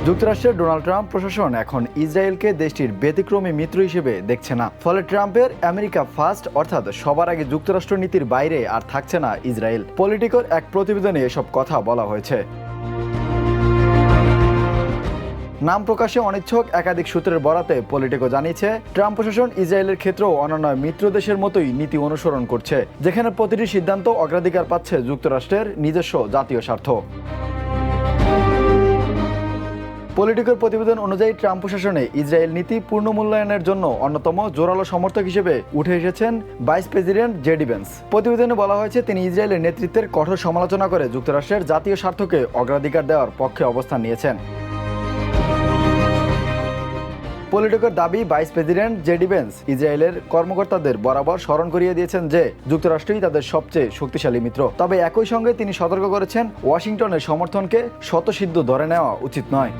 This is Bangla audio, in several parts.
যুক্তরাষ্ট্রের ডোনাল্ড ট্রাম্প প্রশাসন এখন ইসরায়েলকে দেশটির ব্যতিক্রমী মিত্র হিসেবে দেখছে না। ফলে ট্রাম্পের আমেরিকা ফার্স্ট অর্থাৎ সবার আগে যুক্তরাষ্ট্র নীতির বাইরে আর থাকছে না ইসরায়েল। পলিটিকোর এক প্রতিবেদনে এসব কথা বলা হয়েছে। নাম প্রকাশে অনিচ্ছুক একাধিক সূত্রের বরাতে পলিটিকো জানিয়েছে, ট্রাম্প প্রশাসন ইসরায়েলের ক্ষেত্রেও অন্যান্য মিত্র দেশের মতোই নীতি অনুসরণ করছে, যেখানে প্রতিটি সিদ্ধান্ত অগ্রাধিকার পাচ্ছে যুক্তরাষ্ট্রের নিজস্ব জাতীয় স্বার্থ। পলিটিকোর প্রতিবেদন অনুযায়ী ট্রাম্প প্রশাসনে ইসরায়েল নীতি পূর্ণ মূল্যায়নের জন্য অন্যতম জোরালো সমর্থক হিসেবে উঠে এসেছেন ভাইস প্রেসিডেন্ট জেডি ভেন্স। প্রতিবেদনে বলা হয়েছে, তিনি ইসরায়েলের নেতৃত্বের কঠোর সমালোচনা করে যুক্তরাষ্ট্রের জাতীয় স্বার্থকে অগ্রাধিকার দেওয়ার পক্ষে অবস্থান নিয়েছেন। পলিটিকোর দাবি, ভাইস প্রেসিডেন্ট জেডি ভেন্স ইসরায়েলের কর্মকর্তাদের বরাবর স্মরণ করিয়ে দিয়েছেন যে যুক্তরাষ্ট্রই তাদের সবচেয়ে শক্তিশালী মিত্র। তবে একই সঙ্গে তিনি সতর্ক করেছেন, ওয়াশিংটনের সমর্থনকে স্বতঃসিদ্ধ ধরে নেওয়া উচিত নয়।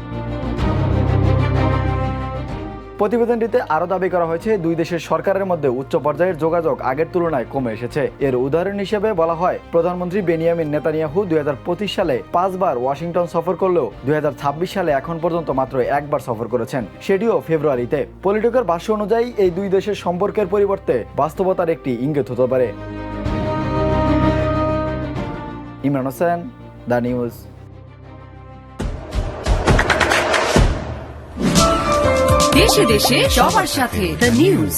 প্রতিবেদনটিতে আরও দাবি করা হয়েছে, দুই দেশের সরকারের মধ্যে উচ্চ পর্যায়ের যোগাযোগ আগের তুলনায় কমে এসেছে। এর উদাহরণ হিসেবে বলা হয়, প্রধানমন্ত্রী বেনিয়ামিন নেতানিয়াহু 2025 সালে 5 বার ওয়াশিংটন সফর করলেও 2026 সালে এখন পর্যন্ত মাত্র একবার সফর করেছেন, সেটিও ফেব্রুয়ারিতে। পলিটিকোর ভাষ্য অনুযায়ী এই দুই দেশের সম্পর্কের পরিবর্তে বাস্তবতার একটি ইঙ্গিত হতে পারে। Imran Hossain, the news. দেশে দেশে সবার সাথে দ্য নিউজ।